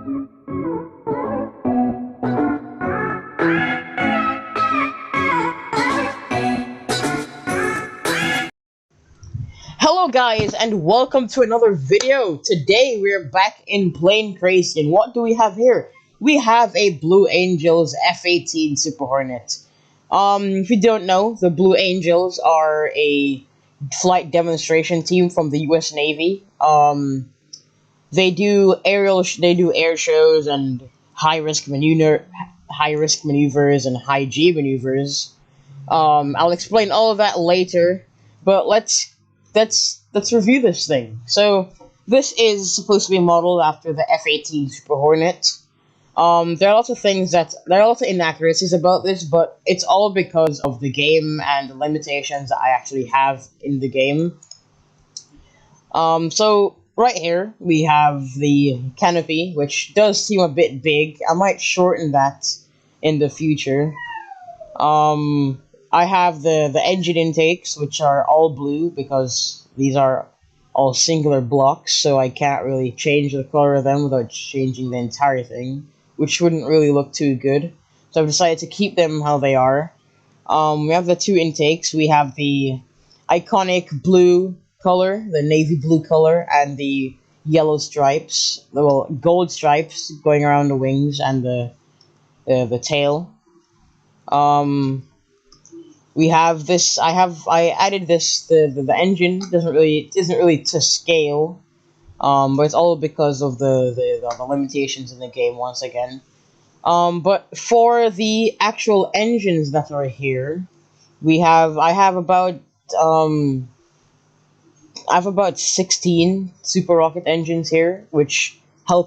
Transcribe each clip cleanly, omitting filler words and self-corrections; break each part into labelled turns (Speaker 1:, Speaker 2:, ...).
Speaker 1: Hello guys and welcome to another video. Today we're back in Plane Crazy, and what do we have here? We have a Blue Angels F-18 Super Hornet. If you don't know, the Blue Angels are a flight demonstration team from the US Navy. They do air shows and high risk maneuvers and high G maneuvers. I'll explain all of that later, but let's review this thing. So this is supposed to be modeled after the F-18 Super Hornet. There are lots of inaccuracies about this, but it's all because of the game and the limitations that I actually have in the game. So right here we have the canopy, which does seem a bit big. I might shorten that in the future. I have the engine intakes, which are all blue because these are all singular blocks, so I can't really change the color of them without changing the entire thing, which wouldn't really look too good. So I've decided to keep them how they are. We have the two intakes. We have the iconic blue color, the navy blue color, and the yellow stripes, well, gold stripes going around the wings and the tail. We have this. I added this. The engine isn't really to scale. But it's all because of the limitations in the game once again. But for the actual engines that are here, I have about 16 super rocket engines here, which are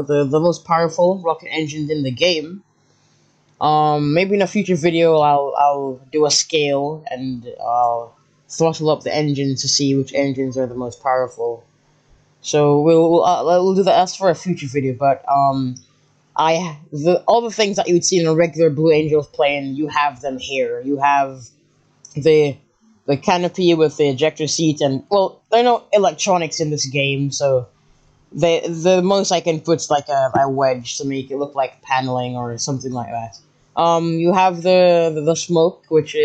Speaker 1: the most powerful rocket engines in the game. Maybe in a future video I'll do a scale and I'll throttle up the engines to see which engines are the most powerful. So we'll do that. That's for a future video. But all the things that you would see in a regular Blue Angels plane, you have them here. You have the canopy with the ejector seat, and well, there are no electronics in this game, so the most I can put's like a wedge to make it look like paneling or something like that. You have the smoke, which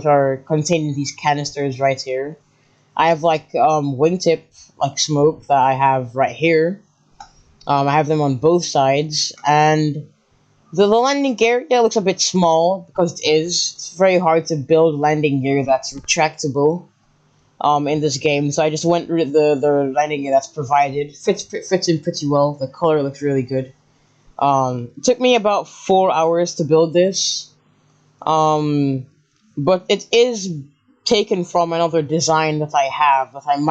Speaker 1: are contained in these canisters right here. I have like wingtip like smoke that I have right here. I have them on both sides, and the landing gear looks a bit small because it is. It's very hard to build landing gear that's retractable. In this game, so I just went with the landing gear that's provided. Fits in pretty well. The color looks really good. It took me about 4 hours to build this. But it is taken from another design that I have that I'm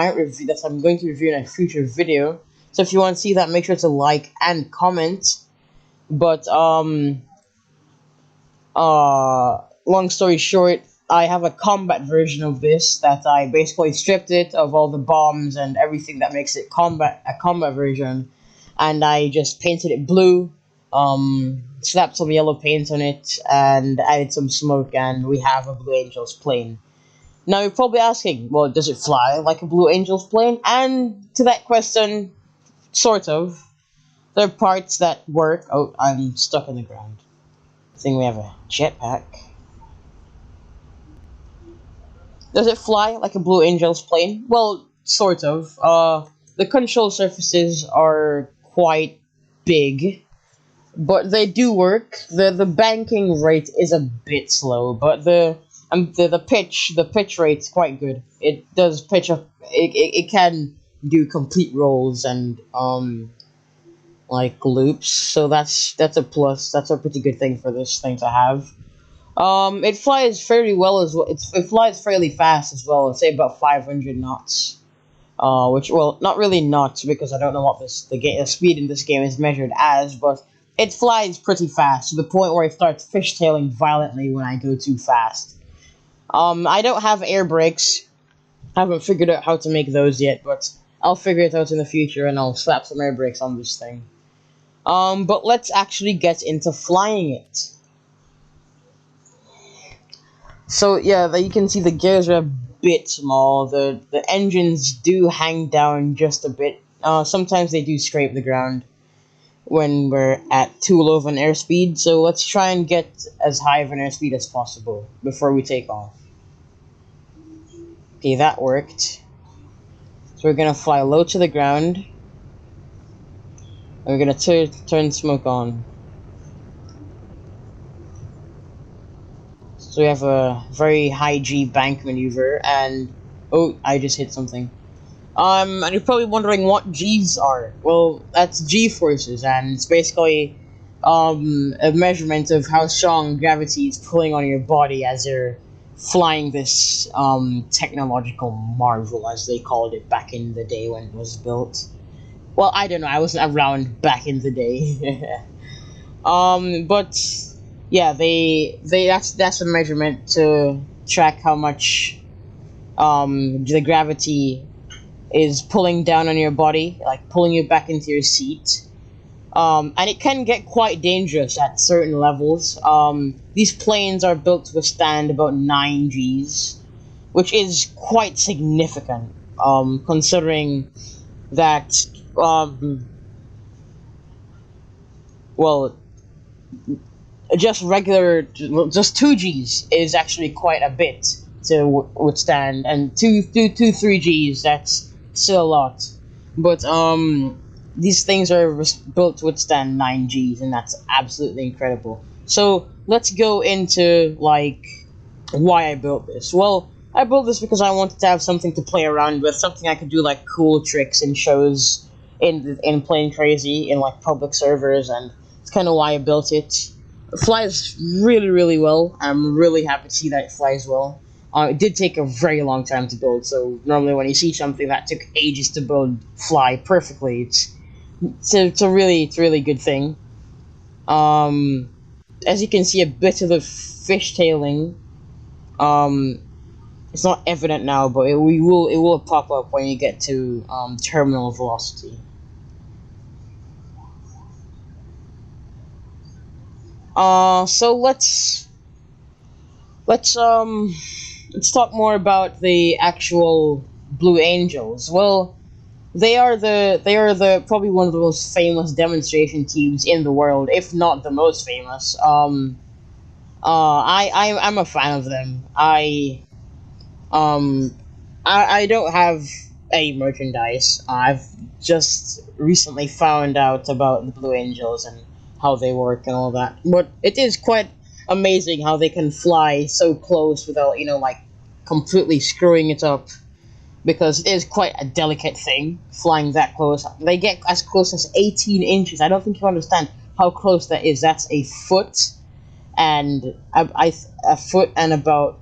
Speaker 1: going to review in a future video. So if you want to see that, make sure to like and comment. But long story short, I have a combat version of this that I basically stripped it of all the bombs and everything that makes it a combat version, and I just painted it blue, slapped some yellow paint on it, and added some smoke, and we have a Blue Angels plane. Now you're probably asking, well, does it fly like a Blue Angels plane? And to that question, sort of. There are parts that work. Oh, I'm stuck on the ground. I think we have a jetpack. Does it fly like a Blue Angels plane? Well, sort of. The control surfaces are quite big, but they do work. The banking rate is a bit slow, but the pitch rate's quite good. It does pitch up. It can do complete rolls and like loops. So that's a plus. That's a pretty good thing for this thing to have. It flies fairly well as well. It flies fairly fast as well. I'd say about 500 knots. Which, well, not really knots because I don't know what the speed in this game is measured as, but it flies pretty fast to the point where it starts fishtailing violently when I go too fast. I don't have air brakes. I haven't figured out how to make those yet, but I'll figure it out in the future and I'll slap some air brakes on this thing. But let's actually get into flying it. So yeah, you can see the gears are a bit small. The engines do hang down just a bit. Sometimes they do scrape the ground. when we're at too low of an airspeed. So let's try and get as high of an airspeed as possible before we take off. Okay, that worked. So we're gonna fly low to the ground. And we're gonna turn smoke on. So we have a very high G bank maneuver, and oh, I just hit something. And you're probably wondering what G's are. Well, that's G forces, and it's basically a measurement of how strong gravity is pulling on your body as you're flying this technological marvel, as they called it back in the day when it was built. Well, I don't know. I wasn't around back in the day. But yeah, that's a measurement to track how much the gravity is pulling down on your body, like pulling you back into your seat. And it can get quite dangerous at certain levels. These planes are built to withstand about 9 Gs, which is quite significant, considering that, well, just 2 Gs is actually quite a bit to withstand, and 3 Gs, that's still a lot. But, these things are built to withstand 9 Gs, and that's absolutely incredible. So, let's go into, like, why I built this. Well, I built this because I wanted to have something to play around with, something I could do, like, cool tricks and shows in Plane Crazy, in, like, public servers, and it's kind of why I built it. It flies really, really well. I'm really happy to see that it flies well. It did take a very long time to build, so normally when you see something that took ages to build fly perfectly, it's a really good thing. As you can see, a bit of the fishtailing. It's not evident now, but it will pop up when you get to terminal velocity. So let's talk more about the actual Blue Angels. Well, they are the probably one of the most famous demonstration teams in the world, if not the most famous. I'm a fan of them. I don't have any merchandise. I've just recently found out about the Blue Angels and how they work and all that. But it is quite amazing how they can fly so close without, like, completely screwing it up. Because it is quite a delicate thing, flying that close. They get as close as 18 inches. I don't think you understand how close that is. That's a foot and a foot and about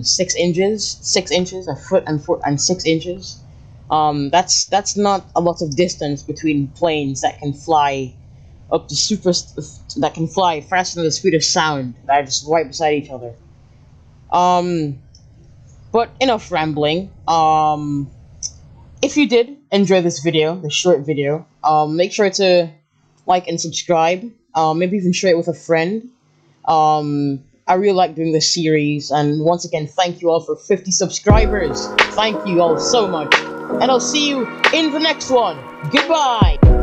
Speaker 1: 6 inches. 6 inches, a foot and 6 inches. That's not a lot of distance between planes that can fly up to that can fly faster than the speed of sound. That are just right beside each other. But enough rambling. If you did enjoy this video, this short video, make sure to like and subscribe. Maybe even share it with a friend. I really like doing this series, and once again, thank you all for 50 subscribers. Thank you all so much, and I'll see you in the next one. Goodbye!